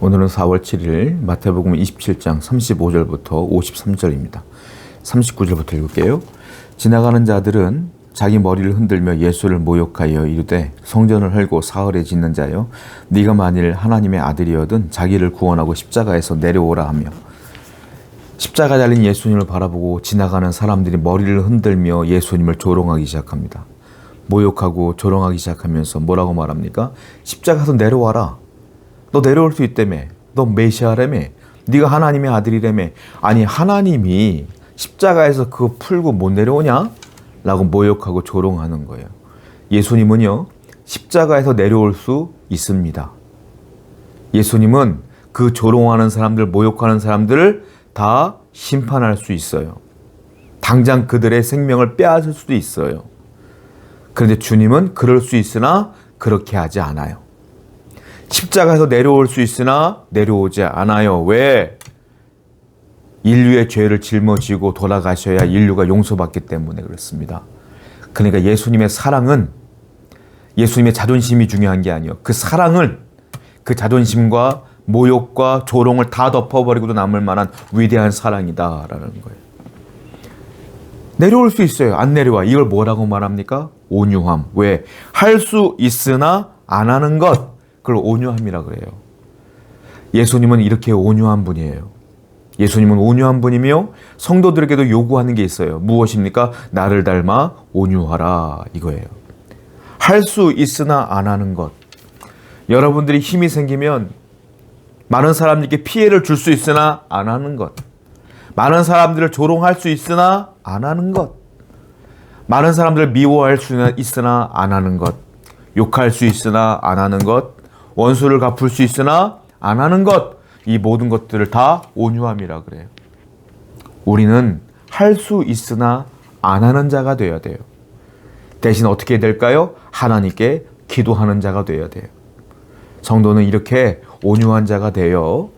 오늘은 4월 7일 마태복음 27장 35절부터 53절입니다. 39절부터 읽을게요. 지나가는 자들은 자기 머리를 흔들며 예수를 모욕하여 이르되 성전을 헐고 사흘에 짓는 자여 네가 만일 하나님의 아들이어든 자기를 구원하고 십자가에서 내려오라 하며 십자가 달린 예수님을 바라보고 지나가는 사람들이 머리를 흔들며 예수님을 조롱하기 시작합니다. 모욕하고 조롱하기 시작하면서 뭐라고 말합니까? 십자가에서 내려와라. 너 내려올 수 있다며. 너 메시아라며. 네가 하나님의 아들이라며. 아니 하나님이 십자가에서 그거 풀고 못 내려오냐? 라고 모욕하고 조롱하는 거예요. 예수님은요, 십자가에서 내려올 수 있습니다. 예수님은 그 조롱하는 사람들, 모욕하는 사람들을 다 심판할 수 있어요. 당장 그들의 생명을 빼앗을 수도 있어요. 그런데 주님은 그럴 수 있으나 그렇게 하지 않아요. 십자가에서 내려올 수 있으나 내려오지 않아요. 왜? 인류의 죄를 짊어지고 돌아가셔야 인류가 용서받기 때문에 그렇습니다. 그러니까 예수님의 사랑은 예수님의 자존심이 중요한 게 아니에요. 그 사랑을, 그 자존심과 모욕과 조롱을 다 덮어버리고도 남을 만한 위대한 사랑이다라는 거예요. 내려올 수 있어요. 안 내려와. 이걸 뭐라고 말합니까? 온유함. 왜? 할 수 있으나 안 하는 것. 그걸 온유함이라 그래요. 예수님은 이렇게 온유한 분이에요. 예수님은 온유한 분이며 성도들에게도 요구하는 게 있어요. 무엇입니까? 나를 닮아 온유하라 이거예요. 할 수 있으나 안 하는 것. 여러분들이 힘이 생기면 많은 사람들에게 피해를 줄 수 있으나 안 하는 것. 많은 사람들을 조롱할 수 있으나 안 하는 것. 많은 사람들을 미워할 수 있으나 안 하는 것. 욕할 수 있으나 안 하는 것. 원수를 갚을 수 있으나 안 하는 것. 이 모든 것들을 다 온유함이라 그래요. 우리는 할 수 있으나 안 하는 자가 되어야 돼요. 대신 어떻게 될까요? 하나님께 기도하는 자가 되어야 돼요. 성도는 이렇게 온유한 자가 되어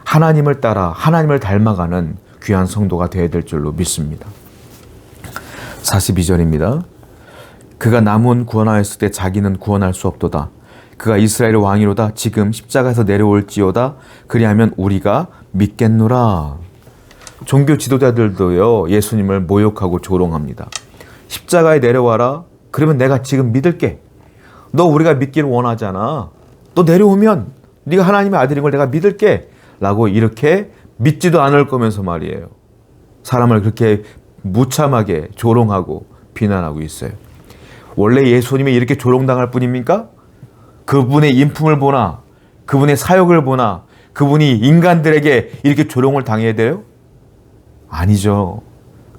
하나님을 따라 하나님을 닮아가는 귀한 성도가 되어야 될 줄로 믿습니다. 42절입니다. 그가 남은 구원하였을 때 자기는 구원할 수 없도다. 그가 이스라엘의 왕이로다. 지금 십자가에서 내려올지어다. 그리하면 우리가 믿겠노라. 종교 지도자들도요, 예수님을 모욕하고 조롱합니다. 십자가에 내려와라. 그러면 내가 지금 믿을게. 너 우리가 믿기를 원하잖아. 너 내려오면 네가 하나님의 아들인 걸 내가 믿을게. 라고 이렇게 믿지도 않을 거면서 말이에요. 사람을 그렇게 무참하게 조롱하고 비난하고 있어요. 원래 예수님이 이렇게 조롱당할 뿐입니까? 그분의 인품을 보나, 그분의 사역을 보나, 그분이 인간들에게 이렇게 조롱을 당해야 돼요? 아니죠.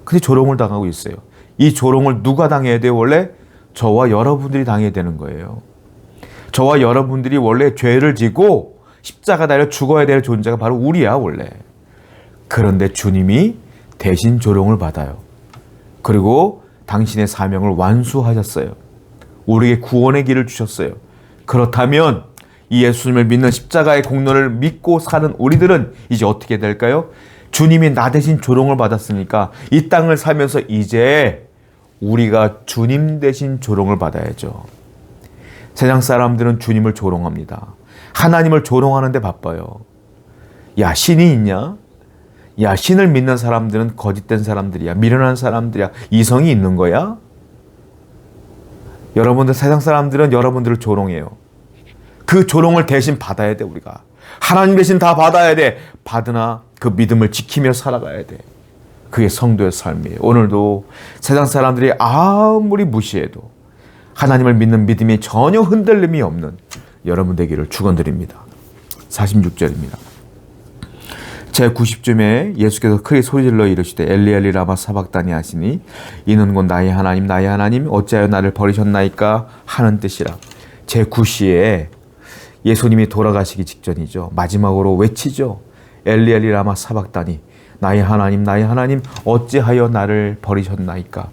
근데 조롱을 당하고 있어요. 이 조롱을 누가 당해야 돼요? 원래 저와 여러분들이 당해야 되는 거예요. 저와 여러분들이 원래 죄를 지고 십자가 달려 죽어야 될 존재가 바로 우리야, 원래. 그런데 주님이 대신 조롱을 받아요. 그리고 당신의 사명을 완수하셨어요. 우리에게 구원의 길을 주셨어요. 그렇다면 이 예수님을 믿는 십자가의 공로를 믿고 사는 우리들은 이제 어떻게 될까요? 주님이 나 대신 조롱을 받았으니까 이 땅을 살면서 이제 우리가 주님 대신 조롱을 받아야죠. 세상 사람들은 주님을 조롱합니다. 하나님을 조롱하는 데 바빠요. 야, 신이 있냐? 야, 신을 믿는 사람들은 거짓된 사람들이야. 미련한 사람들이야. 이성이 있는 거야? 여러분들, 세상 사람들은 여러분들을 조롱해요. 그 조롱을 대신 받아야 돼, 우리가. 하나님 대신 다 받아야 돼. 받으나 그 믿음을 지키며 살아가야 돼. 그게 성도의 삶이에요. 오늘도 세상 사람들이 아무리 무시해도 하나님을 믿는 믿음이 전혀 흔들림이 없는 여러분 되기를 축원드립니다. 46절입니다. 제90쯤에 예수께서 크게 소리질러 이르시되 엘리 엘리 라마 사박다니 하시니 이는 곧 나의 하나님 어찌하여 나를 버리셨나이까 하는 뜻이라. 제9시에 예수님이 돌아가시기 직전이죠. 마지막으로 외치죠. 엘리 엘리 라마 사박다니 나의 하나님 어찌하여 나를 버리셨나이까.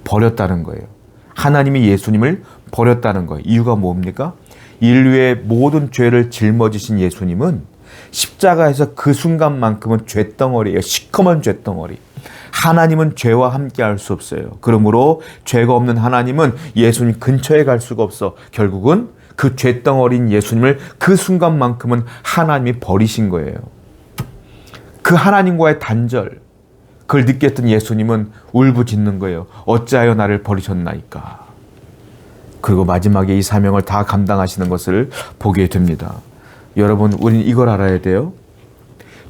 버렸다는 거예요. 하나님이 예수님을 버렸다는 거예요. 이유가 뭡니까? 인류의 모든 죄를 짊어지신 예수님은 십자가에서 그 순간만큼은 쇳덩어리예요. 시커먼 쇳덩어리. 하나님은 죄와 함께 할 수 없어요. 그러므로 죄가 없는 하나님은 예수님 근처에 갈 수가 없어. 결국은 그 죄덩어리인 예수님을 그 순간만큼은 하나님이 버리신 거예요. 그 하나님과의 단절, 그걸 느꼈던 예수님은 울부짖는 거예요. 어찌하여 나를 버리셨나이까. 그리고 마지막에 이 사명을 다 감당하시는 것을 보게 됩니다. 여러분, 우리는 이걸 알아야 돼요.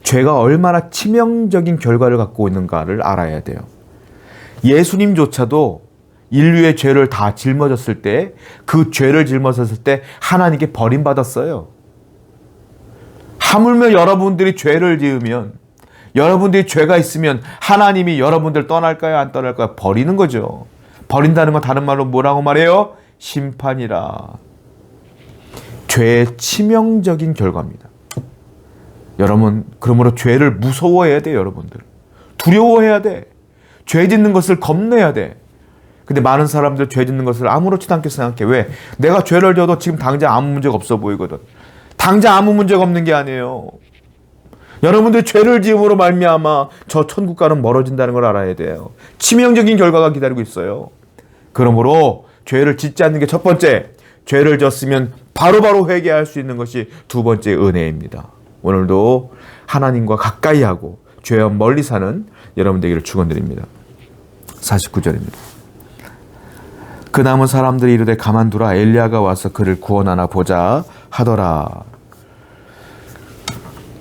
죄가 얼마나 치명적인 결과를 갖고 있는가를 알아야 돼요. 예수님조차도 인류의 죄를 다 짊어졌을 때, 그 죄를 짊어졌을 때 하나님께 버림받았어요. 하물며 여러분들이 죄를 지으면, 여러분들이 죄가 있으면 하나님이 여러분들 떠날까요? 안 떠날까요? 버리는 거죠. 버린다는 건 다른 말로 뭐라고 말해요? 심판이라. 죄의 치명적인 결과입니다. 여러분, 그러므로 죄를 무서워해야 돼요, 여러분들. 두려워해야 돼. 죄 짓는 것을 겁내야 돼. 근데 많은 사람들 죄 짓는 것을 아무렇지도 않게 생각해. 왜? 내가 죄를 져도 지금 당장 아무 문제가 없어 보이거든. 당장 아무 문제가 없는 게 아니에요. 여러분들 죄를 지음으로 말미암아 저 천국과는 멀어진다는 걸 알아야 돼요. 치명적인 결과가 기다리고 있어요. 그러므로 죄를 짓지 않는 게 첫 번째, 죄를 졌으면 바로바로 회개할 수 있는 것이 두 번째 은혜입니다. 오늘도 하나님과 가까이 하고 죄와 멀리 사는 여러분 되기를 축원드립니다. 49절입니다. 그 남은 사람들이 이르되 가만두라, 엘리야가 와서 그를 구원하나 보자 하더라.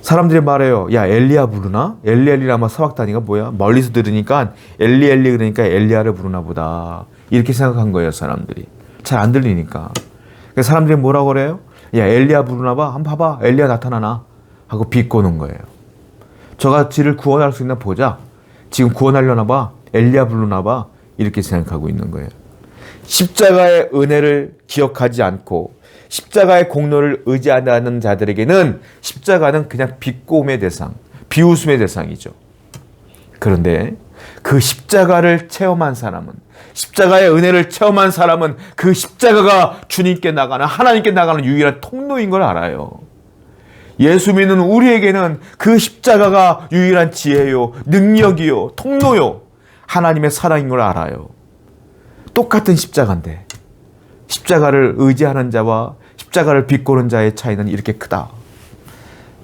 사람들이 말해요. 야, 엘리야 부르나? 엘리라마 사박다니가 뭐야? 멀리서 들으니까 엘리 그러니까 엘리야를 부르나 보다. 이렇게 생각한 거예요, 사람들이. 잘 안 들리니까. 그래서 사람들이 뭐라고 그래요? 야, 엘리야 부르나 봐. 한번 봐봐. 엘리야 나타나나? 하고 비꼬는 거예요. 저가 지를 구원할 수 있나 보자. 지금 구원하려나 봐. 엘리야 부르나 봐. 이렇게 생각하고 있는 거예요. 십자가의 은혜를 기억하지 않고 십자가의 공로를 의지하는 자들에게는 십자가는 그냥 비꼬음의 대상, 비웃음의 대상이죠. 그런데 그 십자가를 체험한 사람은, 십자가의 은혜를 체험한 사람은 그 십자가가 주님께 나가는, 하나님께 나가는 유일한 통로인 걸 알아요. 예수 믿는 우리에게는 그 십자가가 유일한 지혜요, 능력이요, 통로요, 하나님의 사랑인 걸 알아요. 똑같은 십자가인데 십자가를 의지하는 자와 십자가를 비꼬는 자의 차이는 이렇게 크다.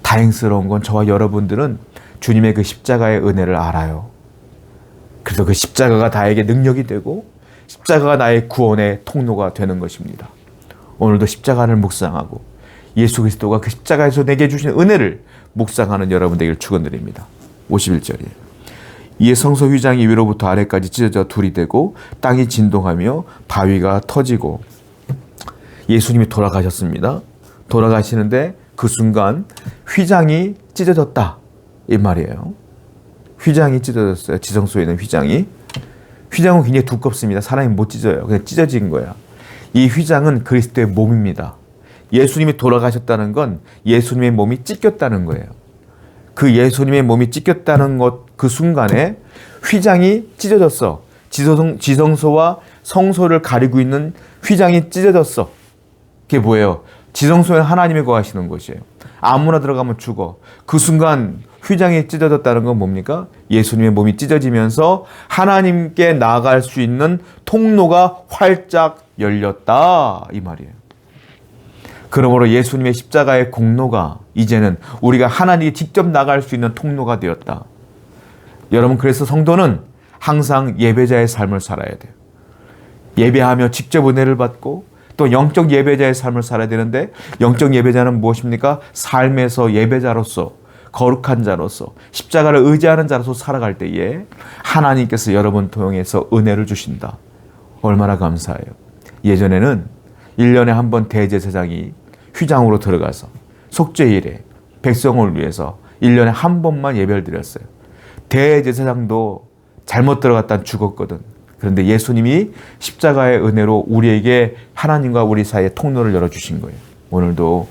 다행스러운 건 저와 여러분들은 주님의 그 십자가의 은혜를 알아요. 그래서 그 십자가가 나에게 능력이 되고 십자가가 나의 구원의 통로가 되는 것입니다. 오늘도 십자가를 묵상하고 예수 그리스도가 그 십자가에서 내게 주신 은혜를 묵상하는 여러분 되기를 축원드립니다. 51절이에요. 이에 성소 휘장이 위로부터 아래까지 찢어져 둘이 되고 땅이 진동하며 바위가 터지고, 예수님이 돌아가셨습니다. 돌아가시는데 그 순간 휘장이 찢어졌다, 이 말이에요. 휘장이 찢어졌어요. 지성소에 있는 휘장이. 휘장은 굉장히 두껍습니다. 사람이 못 찢어요. 그냥 찢어진 거야. 이 휘장은 그리스도의 몸입니다. 예수님이 돌아가셨다는 건 예수님의 몸이 찢겼다는 거예요. 그 예수님의 몸이 찢겼다는 것, 그 순간에 휘장이 찢어졌어. 지성소와 성소를 가리고 있는 휘장이 찢어졌어. 그게 뭐예요? 지성소에는 하나님이 거하시는 곳이에요. 아무나 들어가면 죽어. 그 순간 휘장이 찢어졌다는 건 뭡니까? 예수님의 몸이 찢어지면서 하나님께 나아갈 수 있는 통로가 활짝 열렸다, 이 말이에요. 그러므로 예수님의 십자가의 공로가 이제는 우리가 하나님께 직접 나갈 수 있는 통로가 되었다. 여러분, 그래서 성도는 항상 예배자의 삶을 살아야 돼요. 예배하며 직접 은혜를 받고 또 영적 예배자의 삶을 살아야 되는데, 영적 예배자는 무엇입니까? 삶에서 예배자로서, 거룩한 자로서, 십자가를 의지하는 자로서 살아갈 때에 하나님께서 여러분 통해서 은혜를 주신다. 얼마나 감사해요. 예전에는 1년에 한 번 대제사장이 휘장으로 들어가서 속죄일에 백성을 위해서 1년에 한 번만 예배를 드렸어요. 대제사장도 잘못 들어갔다 죽었거든. 그런데 예수님이 십자가의 은혜로 우리에게 하나님과 우리 사이에 통로를 열어주신 거예요. 오늘도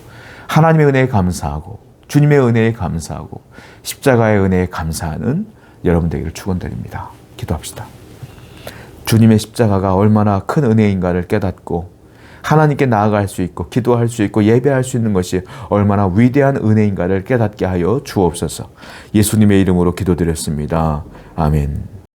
하나님의 은혜에 감사하고 주님의 은혜에 감사하고 십자가의 은혜에 감사하는 여러분 되기를 축원드립니다. 기도합시다. 주님의 십자가가 얼마나 큰 은혜인가를 깨닫고 하나님께 나아갈 수 있고 기도할 수 있고 예배할 수 있는 것이 얼마나 위대한 은혜인가를 깨닫게 하여 주옵소서. 예수님의 이름으로 기도드렸습니다. 아멘.